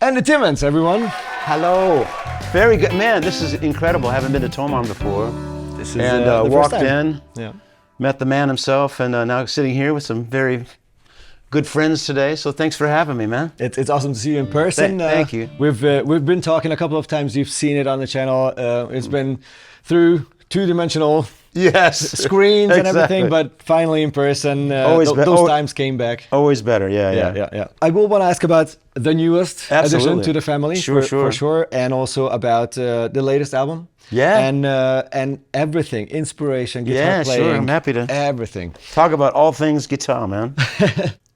Andy Timmons, everyone. Hello. Very good. Man, this is incredible. I haven't been to Thomann before. This is and walked in, yeah. met the man himself, and now sitting here with some very good friends today. So thanks for having me, man. It's awesome to see you in person. Thank you. We've been talking a couple of times. You've seen it on the channel. It's been through two-dimensional screens and everything, but finally in person, those times came back. Always better, yeah. I will want to ask about the newest addition to the family, for sure, and also about the latest album. Yeah. And everything, inspiration, guitar playing. Yeah, sure, I'm happy to. Everything. Talk about all things guitar, man.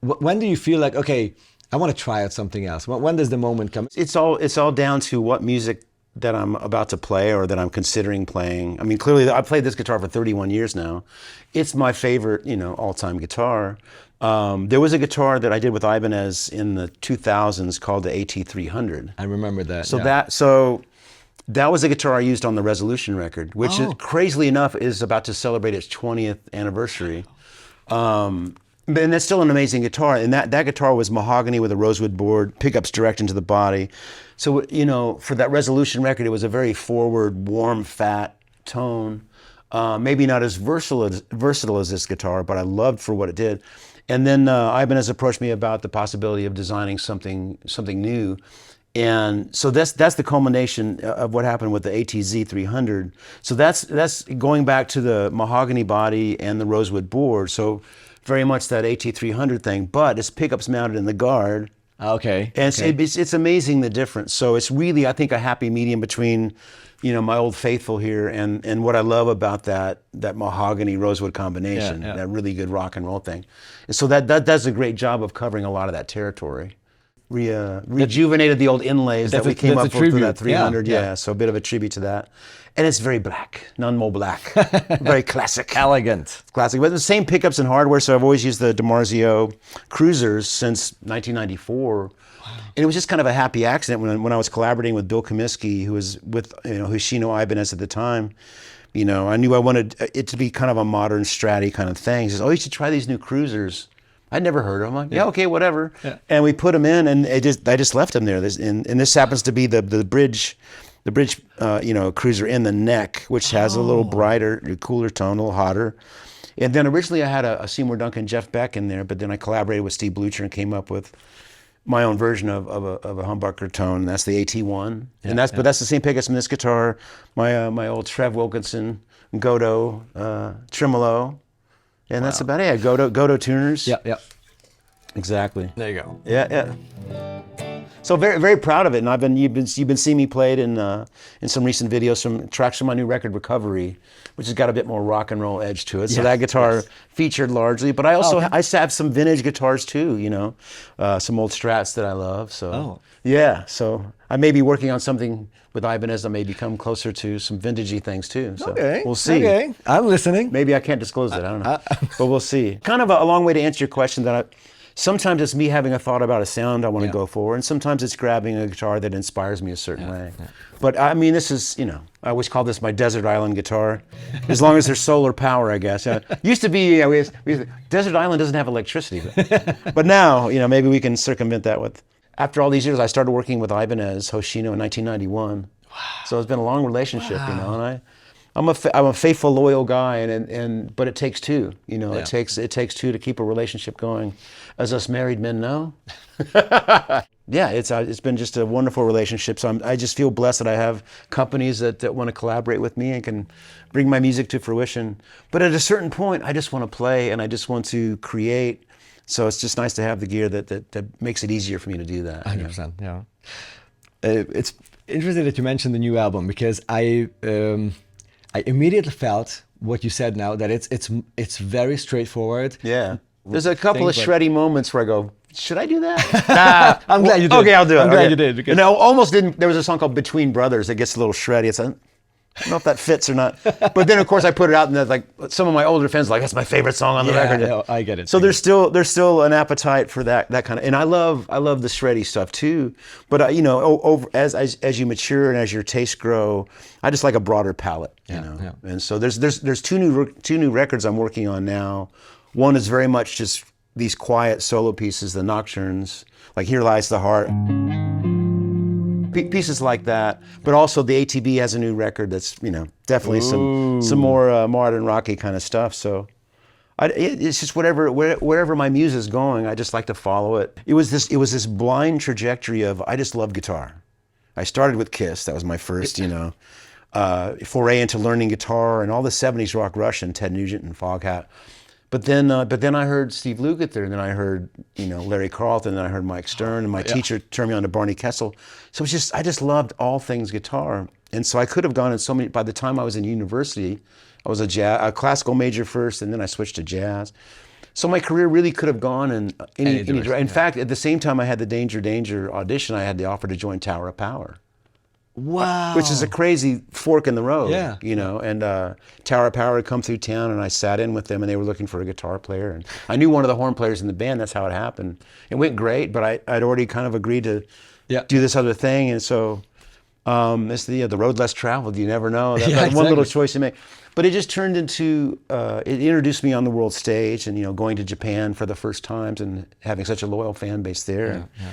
When do you feel like, okay, I want to try out something else? When does the moment come? It's all down to what music that I'm about to play or that I'm considering playing. I mean, clearly I've played this guitar for 31 years now. It's my favorite, all-time guitar. There was a guitar that I did with Ibanez in the 2000s called the AT300. I remember that. So that was a guitar I used on the Resolution record, which is, crazily enough, is about to celebrate its 20th anniversary. And that's still an amazing guitar. And that guitar was mahogany with a rosewood board, pickups direct into the body. So, for that Resolution record, it was a very forward, warm, fat tone. Maybe not as versatile as this guitar, but I loved for what it did. And then Ibanez approached me about the possibility of designing something new. And so that's the culmination of what happened with the ATZ300. So that's going back to the mahogany body and the rosewood board. So very much that AT300 thing, but it's pickups mounted in the guard. Okay. And it's amazing the difference. So it's really, I think, a happy medium between, my old faithful here and what I love about that mahogany rosewood combination, that really good rock and roll thing. And so that does a great job of covering a lot of that territory. Rejuvenated the old inlays that we came up with for that 300. So a bit of a tribute to that. And it's very black, none more black. Very classic. Elegant. Classic. But the same pickups and hardware, so I've always used the DiMarzio Cruisers since 1994. Wow. And it was just kind of a happy accident when I was collaborating with Bill Comiskey, who was with Hoshino Ibanez at the time. I knew I wanted it to be kind of a modern Stratty kind of thing. He says, you should try these new Cruisers. I'd never heard of them. I'm like, okay, whatever. Yeah. And we put them in, and I just left them there. And this happens to be the bridge, Cruiser in the neck, which has a little brighter, cooler tone, a little hotter. And then originally I had a Seymour Duncan, Jeff Beck in there, but then I collaborated with Steve Blucher and came up with my own version of a humbucker tone. And that's the AT1. But that's the same pickups in this guitar. My old Trev Wilkinson Godot tremolo. And that's about it. Godot tuners. Yeah. Exactly. There you go. Yeah. So very, very proud of it. And you've been seeing me play it in some recent videos from tracks from my new record Recovery, which has got a bit more rock and roll edge to it. So that guitar featured largely. But I also I have some vintage guitars too. Some old Strats that I love. So so I may be working on something with Ibanez that may become closer to some vintagey things too. So we'll see. Okay, I'm listening. Maybe I can't disclose it. I don't know, but we'll see. Kind of a long way to answer your question. Sometimes it's me having a thought about a sound I want to go for, and sometimes it's grabbing a guitar that inspires me a certain way. Yeah. But I mean, this is, I always call this my desert island guitar, as long as there's solar power, I guess. Used to be, desert island doesn't have electricity, but now, maybe we can circumvent that with. After all these years, I started working with Ibanez Hoshino in 1991. Wow. So it's been a long relationship, and I'm a faithful, loyal guy, but it takes two. It takes two to keep a relationship going, as us married men know. It's been just a wonderful relationship. So I just feel blessed that I have companies that want to collaborate with me and can bring my music to fruition. But at a certain point, I just want to play and I just want to create. So it's just nice to have the gear that makes it easier for me to do that. 100%. Yeah. It's interesting that you mentioned the new album, because I immediately felt what you said now, that it's very straightforward. Yeah. There's a couple of shreddy moments where I go, should I do that? I'm glad you did. Okay, I'll do it. I'm glad you did. Because almost didn't. There was a song called Between Brothers that gets a little shreddy. I don't know if that fits or not. But then, of course, I put it out, and like some of my older fans are like, that's my favorite song on the record. Yeah, I get it. So there's still an appetite for that kind of, and I love the shreddy stuff too. But as you mature and as your tastes grow, I just like a broader palette. And so there's two new records I'm working on now. One is very much just these quiet solo pieces, the nocturnes, like Here Lies the Heart. pieces like that. But also the ATB has a new record that's, you know, definitely some more modern rocky kind of stuff. So it's just wherever my muse is going, I just like to follow it. It was this blind trajectory of, I just love guitar. I started with Kiss. That was my first, you know, foray into learning guitar and all the 70s rock Russian, Ted Nugent and Foghat. But then I heard Steve Lukather, and then I heard, you know, Larry Carlton, and then I heard Mike Stern, and my teacher turned me on to Barney Kessel. So it's just, I just loved all things guitar. And so I could have gone in so many, by the time I was in university, I was a classical major first, and then I switched to jazz. So my career really could have gone in any direction. In fact, at the same time I had the Danger Danger audition, I had the offer to join Tower of Power. Wow. Which is a crazy fork in the road, yeah. You know, and Tower of Power had come through town, and I sat in with them, and they were looking for a guitar player, and I knew one of the horn players in the band. That's how it happened. It went great, but I'd already kind of agreed to do this other thing, and so it's the road less traveled. You never know. That's exactly. One little choice you make. But it just turned into, it introduced me on the world stage, and, you know, going to Japan for the first times and having such a loyal fan base there. Yeah.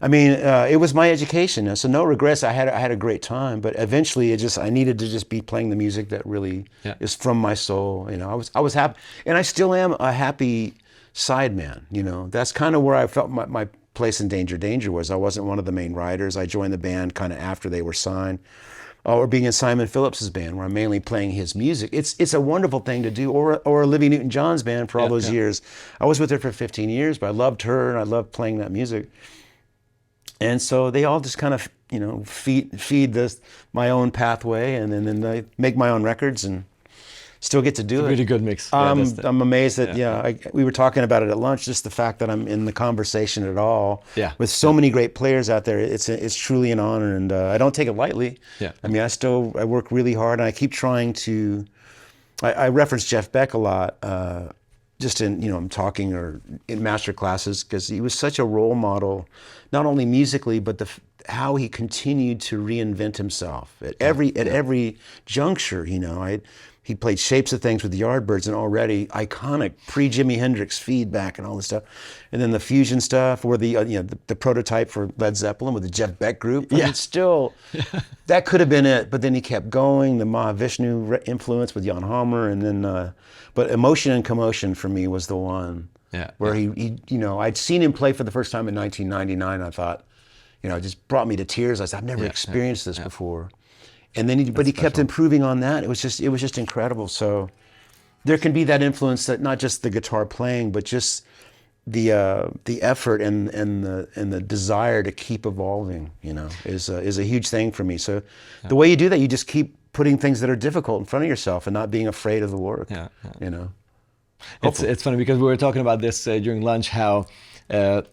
I mean, it was my education, so no regrets. I had a great time, but eventually I needed to just be playing the music that really is from my soul. You know, I was happy, and I still am a happy sideman. You know, that's kind of where I felt my place in Danger Danger was. I wasn't one of the main writers. I joined the band kind of after they were signed, or being in Simon Phillips's band, where I'm mainly playing his music. It's a wonderful thing to do, or Olivia Newton-John's band for all those years. I was with her for 15 years, but I loved her, and I loved playing that music. And so they all just kind of, you know, feed my own pathway, and then I make my own records and still get to do it. Really good mix. I'm amazed that we were talking about it at lunch. Just the fact that I'm in the conversation at all with so many great players out there. It's truly an honor, and I don't take it lightly. Yeah. I mean, I work really hard, and I keep trying to. I reference Jeff Beck a lot. Just in, you know, I'm talking or in master classes, because he was such a role model, not only musically, but how he continued to reinvent himself at every juncture. You know, he played Shapes of Things with the Yardbirds, and already iconic pre-Jimi Hendrix feedback and all this stuff, and then the fusion stuff, or the prototype for Led Zeppelin with the Jeff Beck group. I mean, still, that could have been it, but then he kept going. The Mahavishnu influence with Jan Hammer, and then. But Emotion and Commotion for me was the one where he, you know, I'd seen him play for the first time in 1999. I thought, you know, it just brought me to tears. I said, I've never experienced this before. And then he kept improving on that. It was just incredible. So there can be that influence, that not just the guitar playing, but just the effort and the desire to keep evolving, you know, is a huge thing for me. So the way you do that, you just keep putting things that are difficult in front of yourself and not being afraid of the work. You know. It's funny because we were talking about this during lunch, how to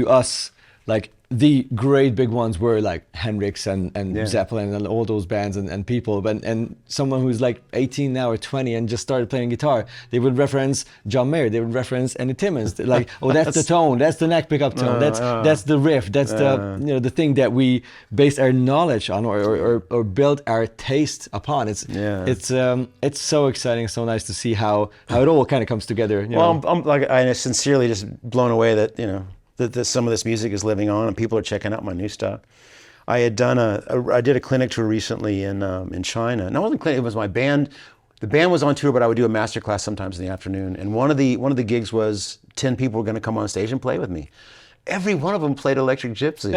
us, like, the great big ones were like Hendrix and Zeppelin and all those bands and people, and someone who's like 18 now or 20 and just started playing guitar, they would reference John Mayer, they would reference Andy Timmons, like, oh, that's the tone, that's the neck pickup tone, that's the riff, that's the, you know, the thing that we base our knowledge on or build our taste upon. It's so exciting, so nice to see how it all kind of comes together. I'm sincerely just blown away that, you know, that some of this music is living on and people are checking out my new stuff. I had done I did a clinic tour recently in China. And it wasn't a clinic, it was my band. The band was on tour, but I would do a master class sometimes in the afternoon. And one of the gigs was 10 people were going to come on stage and play with me. Every one of them played Electric Gypsy.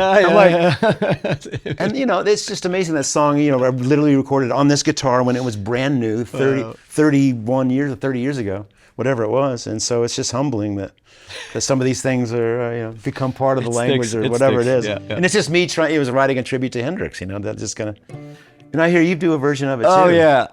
And you know, it's just amazing, that song, you know, I literally recorded on this guitar when it was brand new, 31 years or 30 years ago, whatever it was. And so it's just humbling that some of these things are, you know, become part of the language or whatever it is. And it's just me it was writing a tribute to Hendrix, you know, that just kind of, and I hear you do a version of it too. Oh yeah,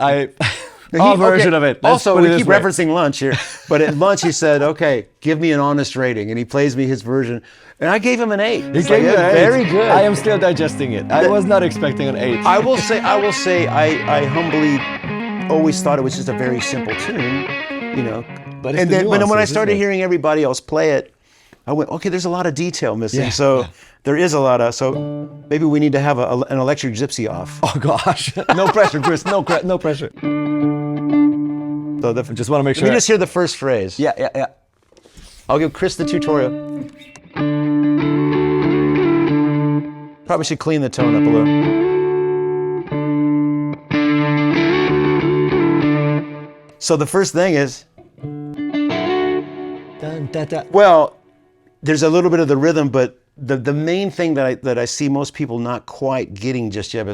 a version of it. Also, we keep referencing lunch here, but at lunch he said, okay, give me an honest rating, and he plays me his version, and I gave him an 8. He gave me an 8. Very good. I am still digesting it. I was not expecting an 8. I will say, I humbly always thought it was just a very simple tune, you know. But and then when I started hearing everybody else play it, I went, okay, there's a lot of detail missing. There is a lot of, so maybe we need to have an Electric Gypsy off. Oh gosh, no pressure, Kris, no pressure. So just want to make sure. Let me just hear the first phrase. Yeah. I'll give Kris the tutorial. Probably should clean the tone up a little. So the first thing is, Dun, da, da. well, there's a little bit of the rhythm, but the main thing that I see most people not quite getting just yet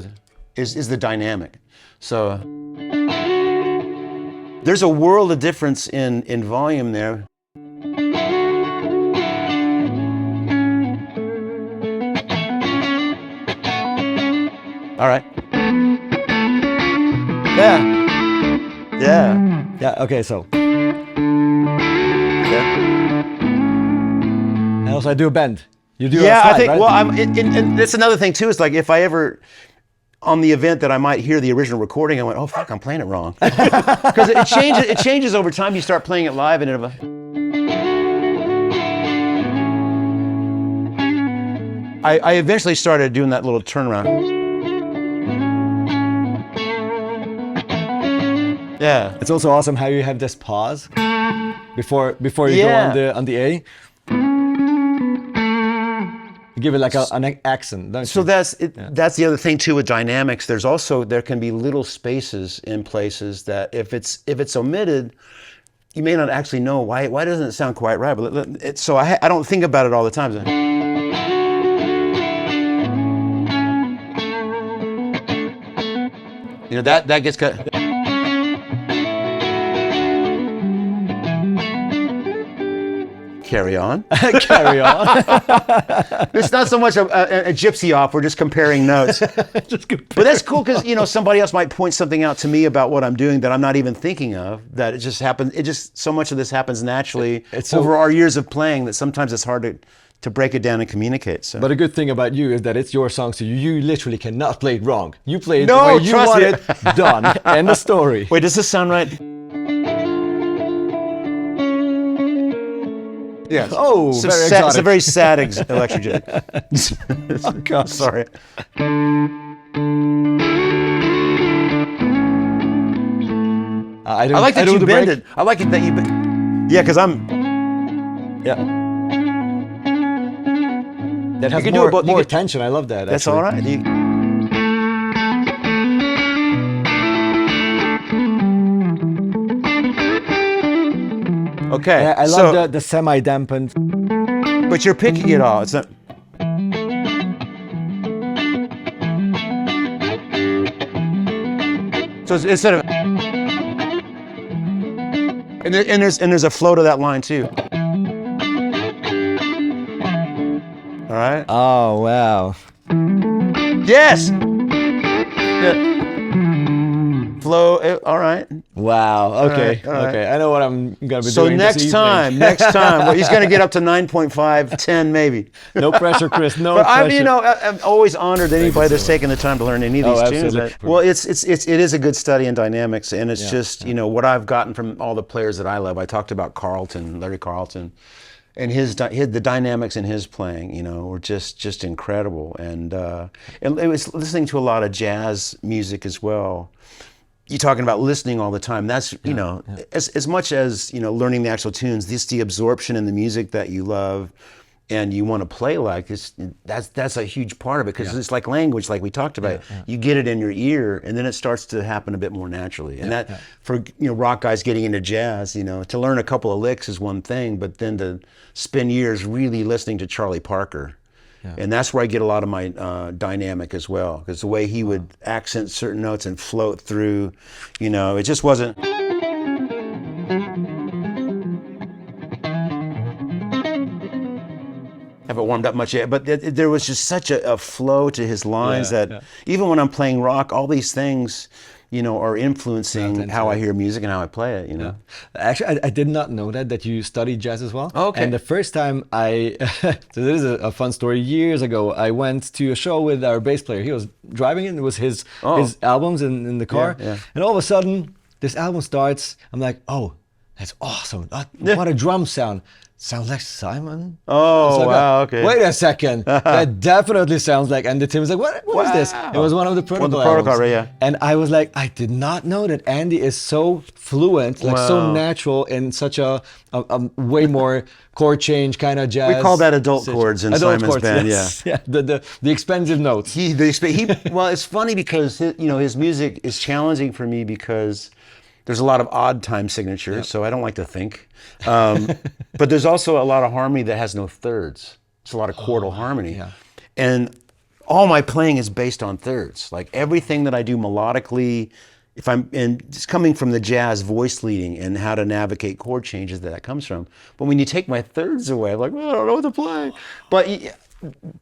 is the dynamic. So there's a world of difference in volume there. All right. Yeah. Yeah. Yeah. Okay. So. Yeah. And also, I do a bend. You do. Yeah, a slide, I think. right? Well, and that's another thing too. Is like if I ever on the event that I might hear the original recording, I went, oh fuck, I'm playing it wrong. Because it changes. It changes over time. You start playing it live, and I eventually started doing that little turnaround. Yeah. It's also awesome how you have this pause before you Yeah. go on the A. You give it like an accent, don't So you? that's the other thing too with dynamics. There can be little spaces in places that if it's omitted, you may not actually know why doesn't it sound quite right. But so I don't think about it all the time. You know that gets cut. Carry on. Carry on. It's not so much a gypsy op. We're just comparing notes. Just compare. But that's cool because somebody else might point something out to me about what I'm doing that I'm not even thinking of. That it just happens. It just so much of this happens naturally over our years of playing that sometimes it's hard to break it down and communicate. So. But a good thing about you is that it's your song, so you literally cannot play it wrong. You play it No, the way you trust want me. it. Done. End of story. Wait, does this sound right? Yes. Oh, It's very it's a exotic. very sad electric jet. Oh, gosh. Sorry. I like that you bend it. I like it that you bend. Yeah, because I'm. Yeah. That has can do more, it, but you more can- tension. I love that. That's actually. all right. Okay. Yeah, I love the semi-dampened. But you're picking it all. It's not. So instead of. And there's a flow to that line too. All right. Oh, wow. Yes. Yeah. Flow. All right. Wow. Okay. all right. Okay. I know what I'm going to be So doing this evening. next time, well, he's going to get up to 9.5, 10 maybe. No pressure, Kris. No But pressure. I'm always honored that anybody that's taking the time to learn any of these tunes. absolutely. Well, it is a good study in dynamics, and it's just what I've gotten from all the players that I love. I talked about Larry Carlton, and the dynamics in his playing, were just incredible. And it was listening to a lot of jazz music as well. You're talking about listening all the time. That's as much as learning the actual tunes. The absorption in the music that you love, and you want to play like this. That's a huge part of it because it's like language, like we talked about. You get it in your ear, and then it starts to happen a bit more naturally. And for rock guys getting into jazz, to learn a couple of licks is one thing, but then to spend years really listening to Charlie Parker. And that's where I get a lot of my dynamic as well, because the way he would accent certain notes and float through, it just wasn't. Haven't warmed up much yet, but there was just such a flow to his lines that even when I'm playing rock, all these things, are influencing how I hear music and how I play it, Actually, I did not know that you studied jazz as well. Oh, okay. And the first time so this is a fun story. Years ago, I went to a show with our bass player. He was driving it. It was his albums in the car. Yeah. And all of a sudden, this album starts. I'm like, oh, That's awesome. What a drum sound. Sounds like Simon. Oh, like, wow, okay. Wait a second. That definitely sounds like Andy Timmons. Like, what is this? It was one of the Protocol albums. Right, yeah. And I was like, I did not know that Andy is so fluent, like so natural in such a way more chord change kind of jazz. We call that adult chords in adult Simon's chords, band, yes. Yeah. The expensive notes. Well, it's funny because his music is challenging for me because there's a lot of odd time signatures, so I don't like to think. But there's also a lot of harmony that has no thirds. It's a lot of chordal harmony. Yeah. And all my playing is based on thirds. Like everything that I do melodically, it's coming from the jazz voice leading and how to navigate chord changes that comes from. But when you take my thirds away, I'm like, well, I don't know what to play.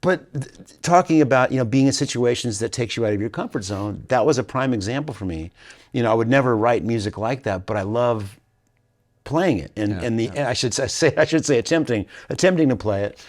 But talking about, being in situations that takes you out of your comfort zone, that was a prime example for me. I would never write music like that, but I love playing it, and I should say attempting to play it,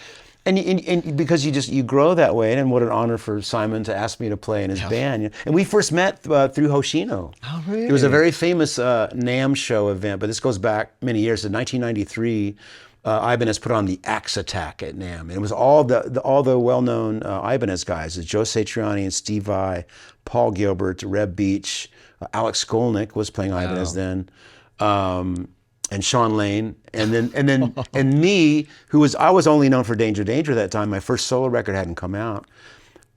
and because you grow that way, and what an honor for Simon to ask me to play in his band. And we first met through Hoshino. Oh, really? It was a very famous NAMM show event, but this goes back many years. In 1993, Ibanez put on the Axe Attack at NAMM, and it was all the well-known Ibanez guys. It's Joe Satriani and Steve Vai, Paul Gilbert, Reb Beach, Alex Skolnick was playing Ibanez then. And Sean Lane, and me, I was only known for Danger Danger at that time. My first solo record hadn't come out,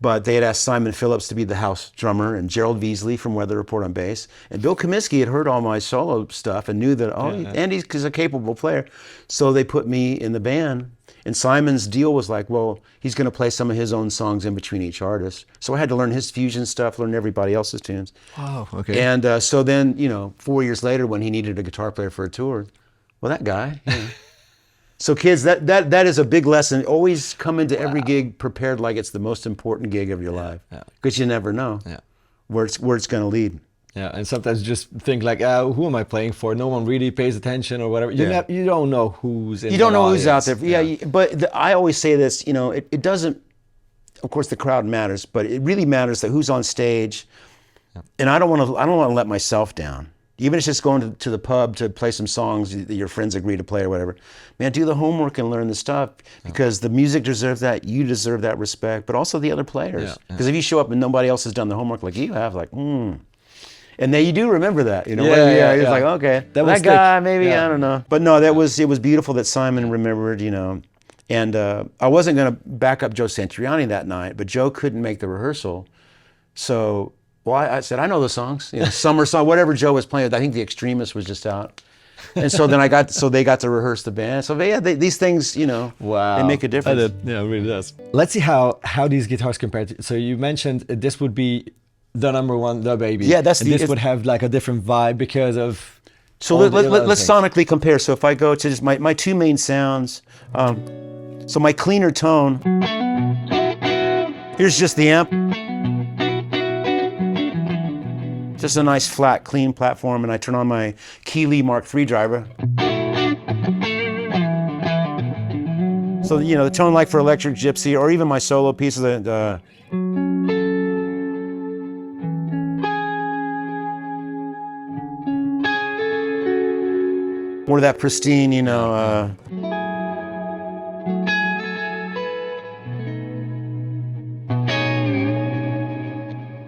but they had asked Simon Phillips to be the house drummer, and Gerald Veasley from Weather Report on bass, and Bill Comiskey had heard all my solo stuff and knew that Andy's a capable player, so they put me in the band. And Simon's deal was like, well, he's going to play some of his own songs in between each artist. So I had to learn his fusion stuff, learn everybody else's tunes. Oh, okay. And so then, 4 years later, when he needed a guitar player for a tour, well, that guy. So kids, that is a big lesson. Always come into every gig prepared like it's the most important gig of your life, because you never know where it's going to lead. Yeah, and sometimes you just think like, who am I playing for? No one really pays attention or whatever. You don't know who's in. You don't know who's out there. But I always say this. It doesn't. Of course, the crowd matters, but it really matters that who's on stage. And I don't want to let myself down. Even if it's just going to the pub to play some songs that your friends agree to play or whatever. Man, do the homework and learn the stuff, because the music deserves that. You deserve that respect, but also the other players. Because if you show up and nobody else has done the homework like you have, like, And then you do remember that, It's like, okay, that guy, maybe, I don't know. But no, it was beautiful that Simon remembered, And I wasn't going to back up Joe Satriani that night, but Joe couldn't make the rehearsal. So, I said, I know the songs, summer song, whatever Joe was playing. I think The Extremist was just out. And so then they got to rehearse the band. So these things, they make a difference. Yeah, it really does. Let's see how these guitars compare. So you mentioned this would be the number one, the baby. Yeah, this would have like a different vibe because of. So let's sonically compare. So if I go to just my two main sounds, so my cleaner tone. Here's just the amp. Just a nice flat, clean platform, and I turn on my Keeley Mark III driver. So the tone like for electric Gypsy, or even my solo pieces. More of that pristine,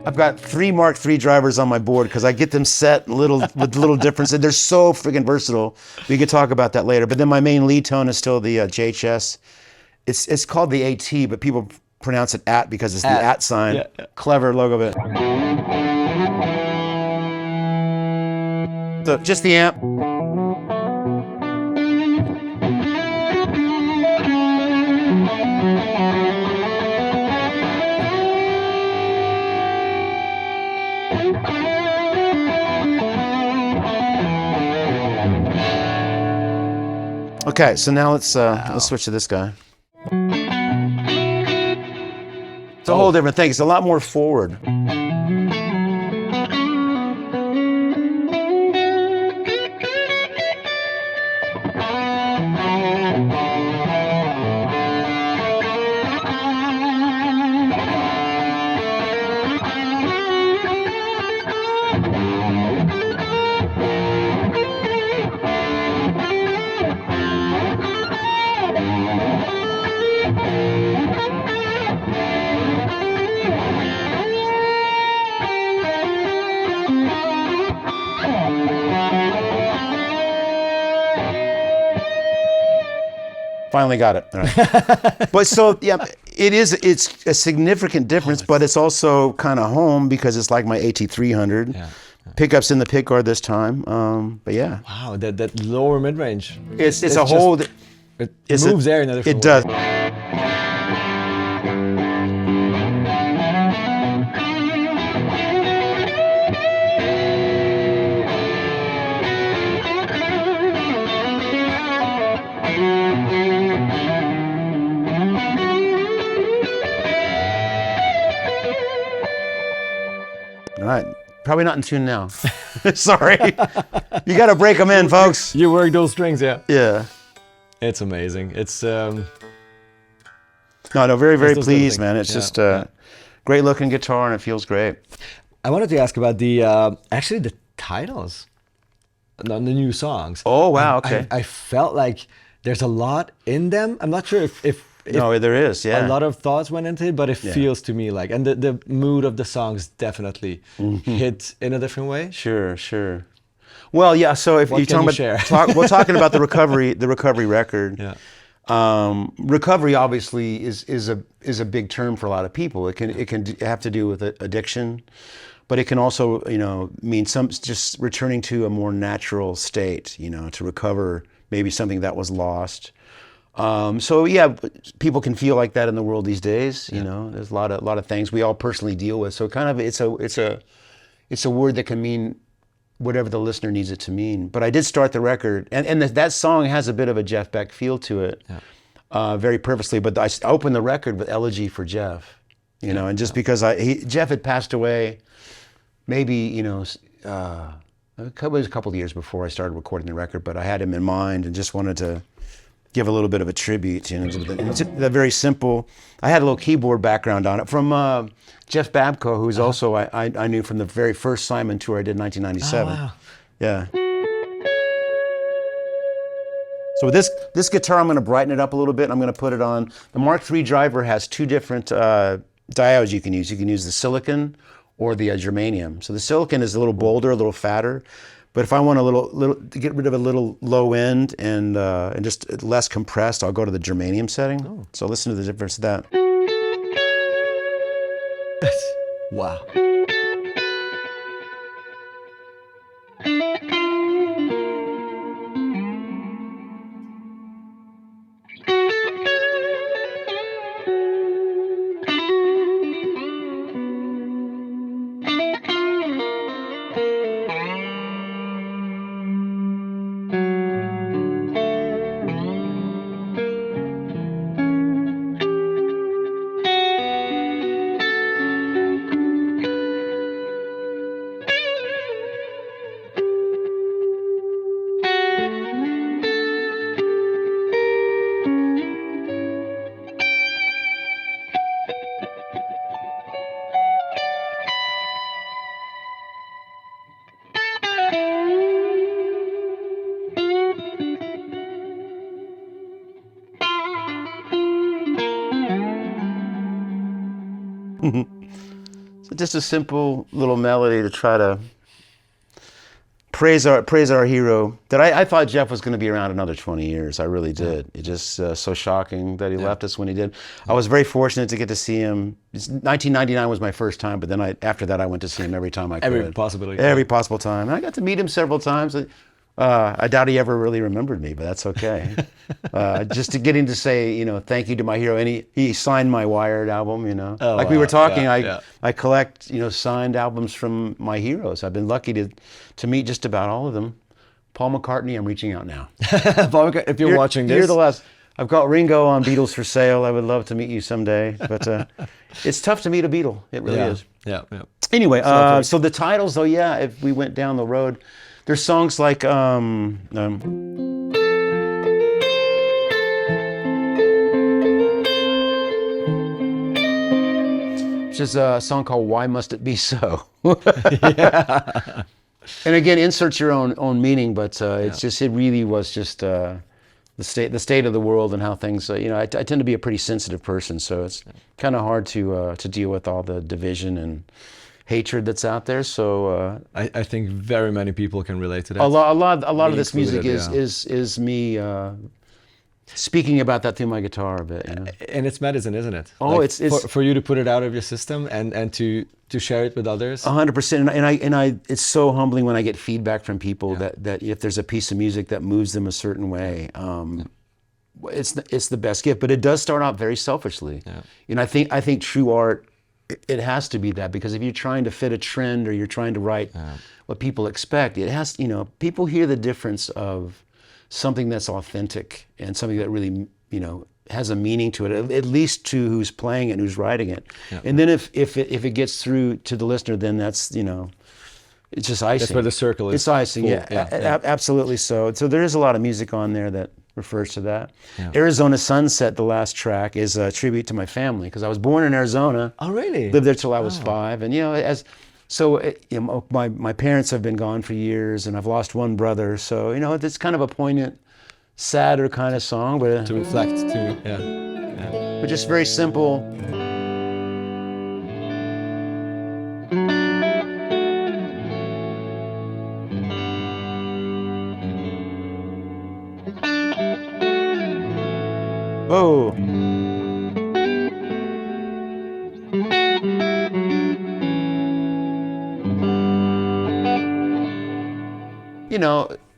I've got 3 Mark III drivers on my board because I get them set with little differences. They're so freaking versatile. We could talk about that later. But then my main lead tone is still the JHS. It's called the AT, but people pronounce it AT because it's the AT sign. Yeah. Clever logo of it. So just the amp. Okay, so now let's switch to this guy. It's a whole different thing. It's a lot more forward. Finally got it. All right. But so, yeah, it's a significant difference, but it's also kind of home because it's like my AT300. Yeah. Pickups in the pickguard this time. But yeah. Wow, that lower mid-range. It's a whole... It moves air in a different way. It does. All right. Probably not in tune now. Sorry. You got to break them in, folks. You work those strings, yeah. Yeah. It's amazing. It's No, very, very pleased, man. It's just great looking guitar and it feels great. I wanted to ask about the actually the titles on the new songs. Oh, wow, okay. I felt like there's a lot in them. I'm not sure if no, there is, yeah. A lot of thoughts went into it, but it feels to me like, and the mood of the songs definitely hit in a different way. Sure, sure. Well, yeah. So if you're talking about we're talking about the recovery record. Yeah. Recovery obviously is a big term for a lot of people. It can have to do with addiction, but it can also mean just returning to a more natural state. To recover maybe something that was lost. So yeah, people can feel like that in the world these days. There's a lot of things we all personally deal with. So kind of it's a word that can mean whatever the listener needs it to mean. But I did start the record, and that song has a bit of a Jeff Beck feel to it, very purposely. But I opened the record with Elegy for Jeff, and just because Jeff had passed away, maybe it was a couple of years before I started recording the record. But I had him in mind and just wanted to give a little bit of a tribute. It's very simple. I had a little keyboard background on it from Jeff Babco, who's also I knew from the very first Simon tour I did in 1997. Oh, wow. Yeah. So with this guitar, I'm going to brighten it up a little bit. I'm going to put it on. The Mark III driver has two different diodes you can use. You can use the silicon or the germanium. So the silicon is a little bolder, a little fatter. But if I want a little to get rid of a little low end and just less compressed, I'll go to the germanium setting. Oh. So listen to the difference of that. Wow. So just a simple little melody to try to praise our hero. That I thought Jeff was going to be around another 20 years. I really did. It just so shocking that he left us when he did. I was very fortunate to get to see him. 1999 was my first time, but then after that I went to see him every time I could. Every possibility. Every possible time. And I got to meet him several times. I doubt he ever really remembered me, but that's okay. Just getting to say, thank you to my hero. And he signed my Wired album, Oh, like we were talking, I collect, signed albums from my heroes. I've been lucky to meet just about all of them. Paul McCartney, I'm reaching out now. Paul, if you're watching this. You're the last. I've got Ringo on Beatles for Sale. I would love to meet you someday. But it's tough to meet a Beatle. It really is. Yeah. Anyway, so the titles, though, if we went down the road, there's songs like which is a song called "Why Must It Be So." Yeah. And again, insert your own meaning, but it really was just the state of the world and how things. I tend to be a pretty sensitive person, so it's kind of hard to deal with all the division and hatred that's out there. So I think very many people can relate to that. A lot of this music is me speaking about that through my guitar a bit. And it's medicine, isn't it? Oh, like it's for you to put it out of your system and to share it with others. 100%. And I it's so humbling when I get feedback from people that if there's a piece of music that moves them a certain way. It's the best gift, but it does start out very selfishly. Yeah. And I think true art, it has to be that, because if you're trying to fit a trend or you're trying to write what people expect, it has, people hear the difference of something that's authentic and something that really, has a meaning to it, at least to who's playing it and who's writing it. Yeah. And then if it gets through to the listener, then that's, it's just icing. That's where the circle is. It's icing, full. Yeah. Absolutely so. So there is a lot of music on there that refers to that. Yeah. Arizona Sunset, the last track, is a tribute to my family, because I was born in Arizona. Oh, really? Lived there till I was 5, and my parents have been gone for years, and I've lost one brother. So it's kind of a poignant, sadder kind of song, but to reflect too. Yeah. But just very simple. Whoa.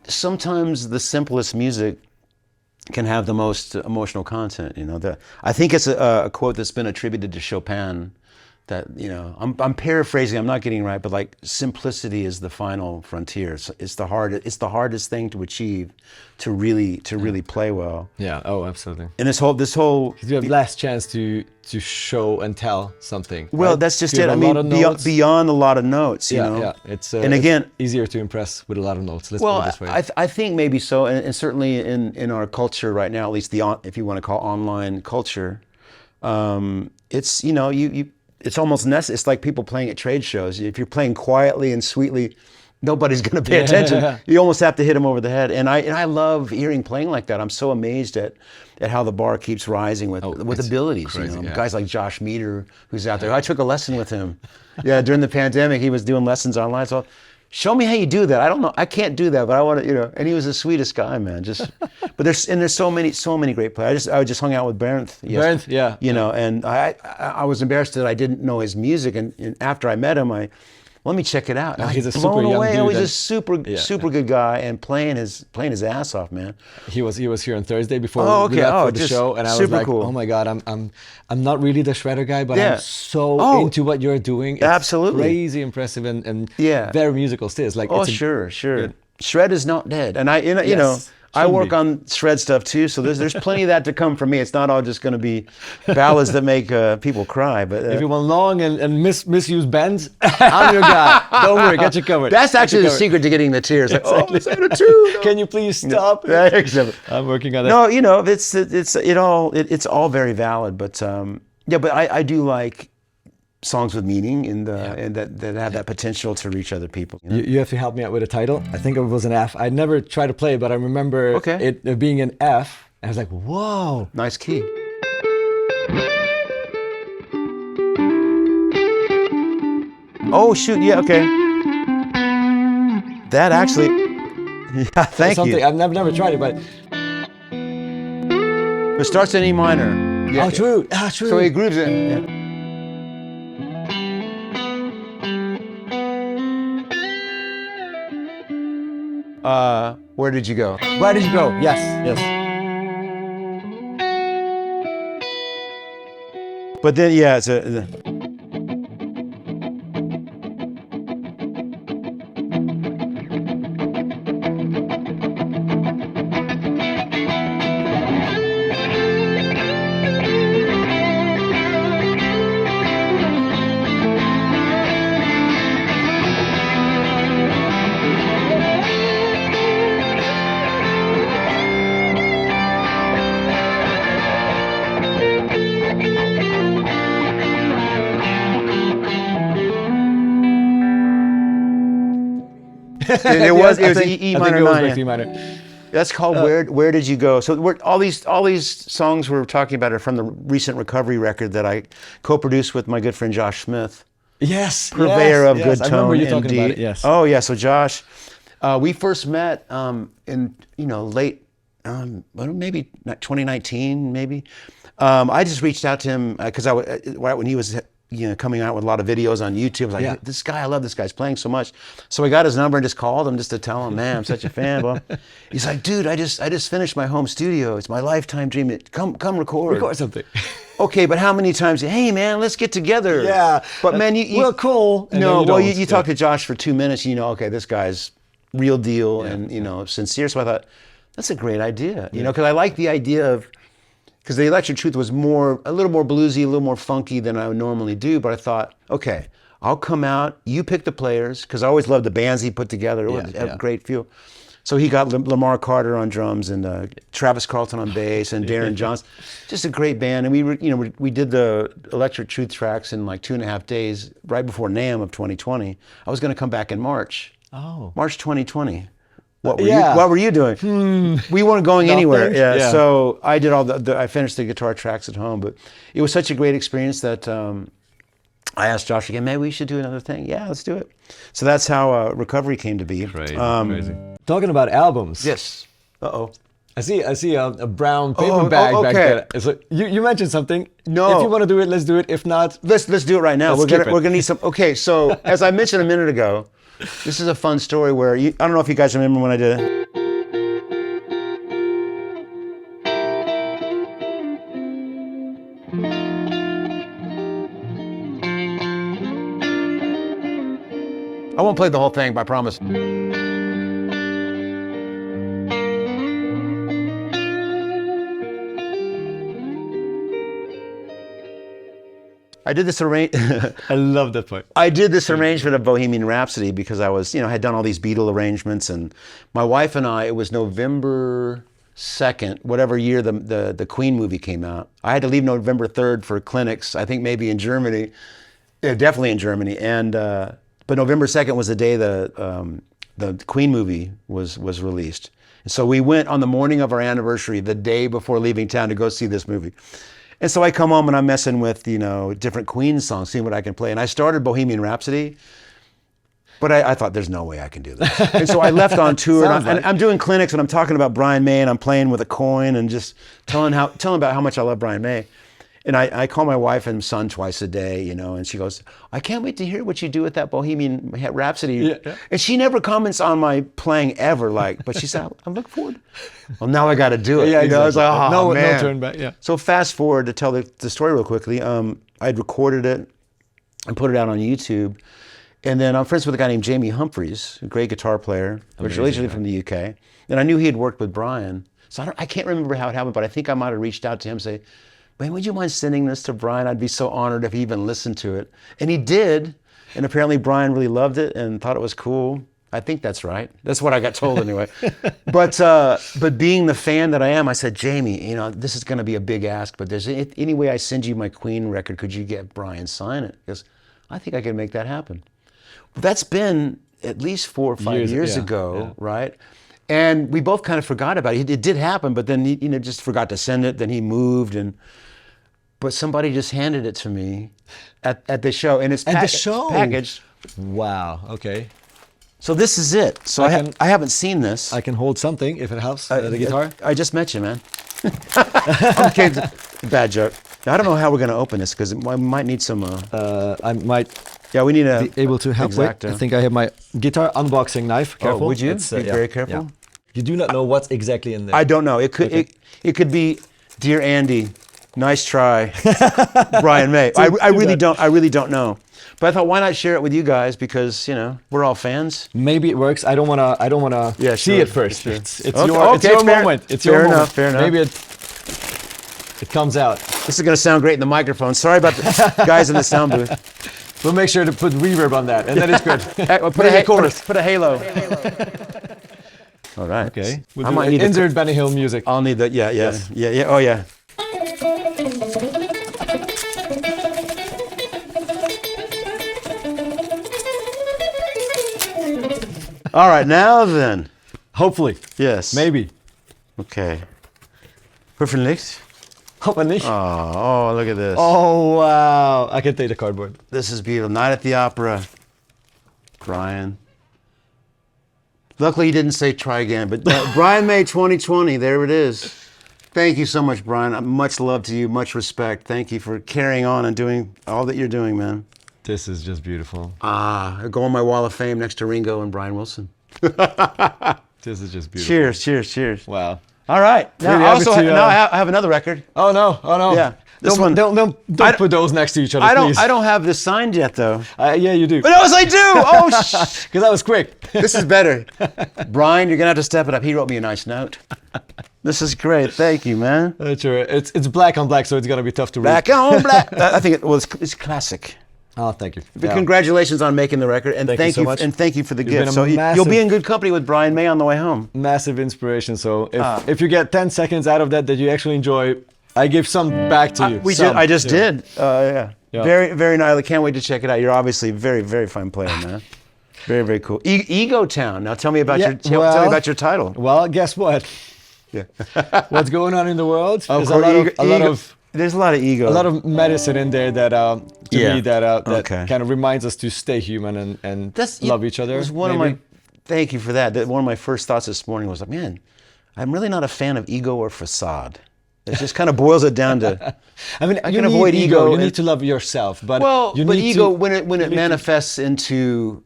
Sometimes the simplest music can have the most emotional content. I think it's a quote that's been attributed to Chopin, that I'm paraphrasing, I'm not getting it right, but like, simplicity is the final frontier. It's the hardest thing to achieve, to really play well. Yeah. Oh, absolutely. And this whole you have less chance to show and tell something. Well, right? that's just it. I mean, beyond a lot of notes, you know. Yeah. It's and again, it's easier to impress with a lot of notes. Let's put it this way. I think maybe so, and certainly in our culture right now, at least if you want to call online culture, it's it's almost necessary. It's like people playing at trade shows. If you're playing quietly and sweetly, nobody's going to pay attention. You almost have to hit them over the head. And I love hearing playing like that. I'm so amazed at how the bar keeps rising with abilities. Crazy, Guys like Josh Meter, who's out there. I took a lesson with him. During the pandemic, he was doing lessons online. So, show me how you do that. I don't know. I can't do that, but I want to. And he was the sweetest guy, man. But there's so many great players. I just hung out with Bernd. Bernd, yeah. And I was embarrassed that I didn't know his music, and after I met him, let me check it out. And he's a blown super young away. dude. He's a super good guy, and playing his ass off, man. He was here on Thursday before we left for the show, and I was like, cool. Oh my God, I'm not really the shredder guy, but I'm so into what you're doing. It's absolutely crazy impressive and very musical still. It's like sure. Shred is not dead, and I work on shred stuff too, so there's plenty of that to come from me. It's not all just going to be ballads that make people cry. But if you want long and misused bends, I'm your guy. Don't worry, get you covered. That's actually the secret to getting the tears. Like, is that a two? No. Can you please stop? I'm working on that. No, it's all very valid, but but I do like songs with meaning and that have that potential to reach other people. You have to help me out with a title. I think it was an F. I never tried to play it, but I remember it being an F. And I was like, whoa. Nice key. Oh, shoot. Yeah, okay. That actually... Yeah, thank you. I've never tried it, but... It starts in E minor. Yeah. True. So he grooves it. Yeah. Where did you go? Where did you go? Yes. But then, it's a... It was E minor 9. E minor. That's called Where Did You Go? So all these songs we're talking about are from the recent Recovery record that I co-produced with my good friend Josh Smith. Yes. Purveyor of good tone. I remember you talking about it. Yes. Oh yeah. So Josh, we first met in late well, maybe not 2019, maybe. I just reached out to him because right when he was coming out with a lot of videos on YouTube. I was like, Yeah. this guy, I love this guy's playing so much. So I got his number and just called him just to tell him, man, I'm such a fan. Well, he's like, dude, I just finished my home studio. It's my lifetime dream. Come record. Record something. Okay, but how many times? Hey, man, let's get together. Yeah. But man, well, cool. And No, then well, don't. you talk to Josh for 2 minutes, and okay, this guy's real deal and sincere. So I thought that's a great idea, because I like the idea of. Because the Electric Truth was a little more bluesy, a little more funky than I would normally do. But I thought, okay, I'll come out. You pick the players, because I always loved the bands he put together. It had a great feel. So he got Lamar Carter on drums and Travis Carlton on bass and Darren Johnson. Just a great band. And we did the Electric Truth tracks in like 2.5 days, right before NAMM of 2020. I was going to come back in March. Oh. March 2020. What were you doing? We weren't going anywhere. Yeah. So I did I finished the guitar tracks at home, but it was such a great experience that I asked Josh again, maybe we should do another thing. Yeah, let's do it. So that's how Recovery came to be. Crazy. Talking about albums. Yes. Uh-oh. I see a brown paper bag back there. So you mentioned something. No. If you want to do it, let's do it. If not, let's do it right now. We're gonna need some. Okay, so as I mentioned a minute ago, this is a fun story where I don't know if you guys remember when I did it. I won't play the whole thing, but I promise. I did this arrangement. I love that part. I did this arrangement of Bohemian Rhapsody because I was, had done all these Beatle arrangements, and my wife and I. It was November 2nd, whatever year the Queen movie came out. I had to leave November 3rd for clinics. I think maybe in Germany, definitely in Germany. And but November 2nd was the day the Queen movie was released. And so we went on the morning of our anniversary, the day before leaving town, to go see this movie. And so I come home and I'm messing with, different Queen songs, seeing what I can play. And I started Bohemian Rhapsody, but I thought there's no way I can do this. And so I left on tour, and I'm doing clinics and I'm talking about Brian May and I'm playing with a coin and just telling about how much I love Brian May. And I call my wife and son twice a day, and she goes, I can't wait to hear what you do with that Bohemian Rhapsody. Yeah. And she never comments on my playing ever, but she said, I look forward. Well, now I got to do it. Yeah, exactly. I was like, no man. turn back. Yeah. So fast forward to tell the story real quickly. I'd recorded it and put it out on YouTube. And then I'm friends with a guy named Jamie Humphries, a great guitar player, originally from the UK. And I knew he had worked with Brian. So I can't remember how it happened, but I think I might have reached out to him and say, man, would you mind sending this to Brian? I'd be so honored if he even listened to it. And he did. And apparently Brian really loved it and thought it was cool. I think that's right. That's what I got told anyway. But being the fan that I am, I said, Jamie, this is going to be a big ask, but there's any way I send you my Queen record, could you get Brian sign it? Because I think I can make that happen. But that's been at least 4 or 5 years ago, right? And we both kind of forgot about it. It did happen, but then he just forgot to send it. Then he moved, but somebody just handed it to me at the show, and it's packaged. Wow. Okay. So this is it. So I haven't seen this. I can hold something if it helps. The guitar. I just met you, man. Okay, bad joke. I don't know how we're going to open this because we might need some. I might. Yeah, we need to be able to help. Wait, I think I have my guitar unboxing knife. Careful. Oh, would you? Be very careful. Yeah. You do not know what's exactly in there. I don't know. It could be, dear Andy, nice try, Brian May. I really don't know. But I thought, why not share it with you guys because we're all fans. Maybe it works. I don't wanna see it first. Sure. It's your moment. It's your moment. Fair enough. Maybe it comes out. This is gonna sound great in the microphone. Sorry about the guys in the sound booth. We'll make sure to put reverb on that, and then it's good. Put a halo. All right. Okay. I might need insert Benny Hill music. I'll need that. Yeah. Oh yeah. All right, now then. Hopefully. Yes. Maybe. Okay. Hoffentlich. Hoffentlich. Oh, look at this. Oh, wow. I can take the cardboard. This is beautiful. Night at the Opera. Brian. Luckily, he didn't say try again. But Brian May 2020, there it is. Thank you so much, Brian. Much love to you, much respect. Thank you for carrying on and doing all that you're doing, man. This is just beautiful. I go on my wall of fame next to Ringo and Brian Wilson. This is just beautiful. Cheers, cheers, cheers. Wow. All right. Now, Really now I have another record. Oh no. Yeah. This one. Don't put those next to each other, please. I don't have this signed yet, though. Yeah, you do. But yes, I do. Oh, because that was quick. This is better. Brian, you're gonna have to step it up. He wrote me a nice note. This is great. Thank you, man. Sure. It's black on black, so it's gonna be tough to read. Black on black. I think it's classic. Oh, thank you. But congratulations on making the record, and thank you so much. And thank you for the gift. So you'll be in good company with Brian May on the way home. Massive inspiration. So if you get 10 seconds out of that you actually enjoy, I give some back to you. I just did. Yeah. Very, very nice. I can't wait to check it out. You're obviously a very, very fine player, man. Very, very cool. Ego Town. Now tell me about tell me about your title. Well, guess what? Yeah. What's going on in the world? There's a lot of ego. A lot of medicine in there that to me that kind of reminds us to stay human and love each other. Thank you for that. One of my first thoughts this morning was like, man, I'm really not a fan of ego or facade. It just kind of boils it down to. I mean, I can avoid ego. You need to love yourself, but ego when it manifests into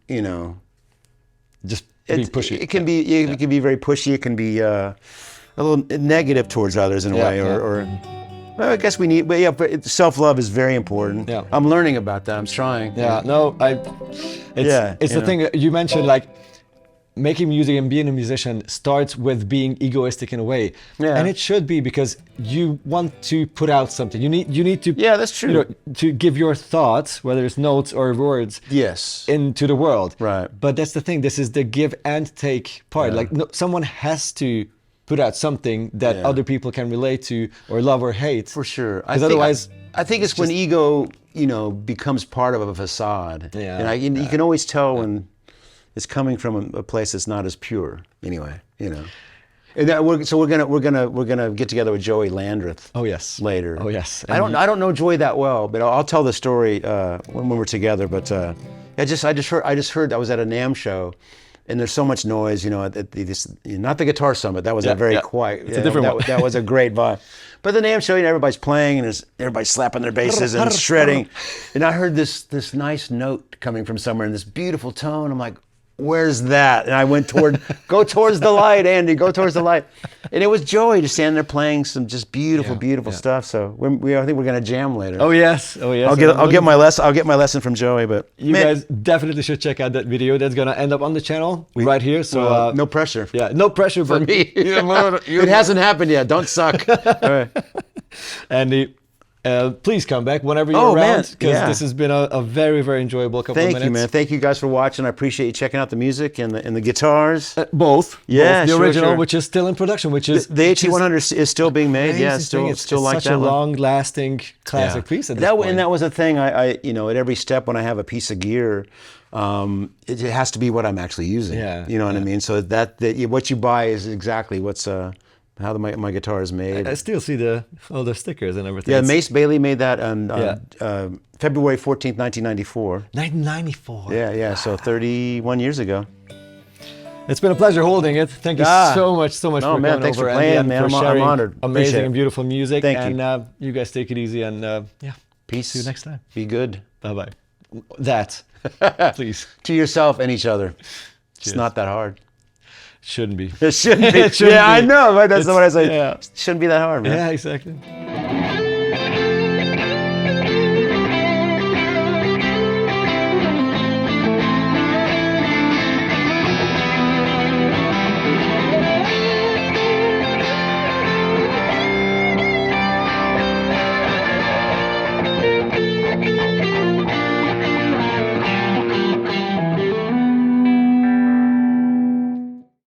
just being pushy. It can be very pushy. It can be a little negative towards others in a way, or well, I guess we need. But self-love is very important. Yeah. I'm learning about that. I'm trying. Yeah. No, it's the thing you mentioned, like. Making music and being a musician starts with being egoistic in a way, and it should be because you want to put out something. You need to. Yeah, that's true. To give your thoughts, whether it's notes or words, into the world. Right. But that's the thing. This is the give and take part. Like someone has to put out something that other people can relate to or love or hate. For sure. Because otherwise, I think it's when ego, becomes part of a facade. Yeah. And you can always tell when. It's coming from a place that's not as pure, anyway. And we're gonna get together with Joey Landreth. Oh yes. Later. Oh yes. I don't know Joey that well, but I'll tell the story when we're together. But I just heard I was at a NAMM show, and there's so much noise. Not the Guitar Summit. That was a very quiet. It's a different one. That was a great vibe. But the NAMM show, everybody's playing and everybody's slapping their basses and shredding. And I heard this nice note coming from somewhere in this beautiful tone. I'm like, where's that? And I went go towards the light, Andy, go towards the light. And it was Joey just standing there playing some just beautiful stuff. So I think we're gonna jam later. Oh yes. I'll get my lesson from Joey. But you guys definitely should check out that video. That's gonna end up on the channel right here. So no pressure. Yeah, no pressure for me. It hasn't happened yet. Don't suck. All right. Andy, please come back whenever you're around, because this has been a very, very enjoyable couple of minutes. Thank you, man. Thank you guys for watching. I appreciate you checking out the music and the guitars. Both. Yeah, both. The original, which is still in production, which is... The AT300 is still being made. Yeah, it's still like that. It's such a long-lasting classic piece at this point. And that was a thing, I at every step when I have a piece of gear, it has to be what I'm actually using. Yeah. You know what I mean? So that what you buy is exactly what's... how my guitar is made. I still see all the stickers and everything. Yeah, Mace Bailey made that on February 14th, 1994. 1994. Yeah. So 31 years ago. It's been a pleasure holding it. Thank you so much for coming over. Thanks for playing, man. I'm honored. Amazing and beautiful music. Thank you. And you guys take it easy and peace. See you next time. Be good. Bye-bye. That, please. To yourself and each other. Cheers. It's not that hard. Shouldn't be. It shouldn't be. I know, but that's what I say. Yeah. Shouldn't be that hard, man. Yeah, exactly.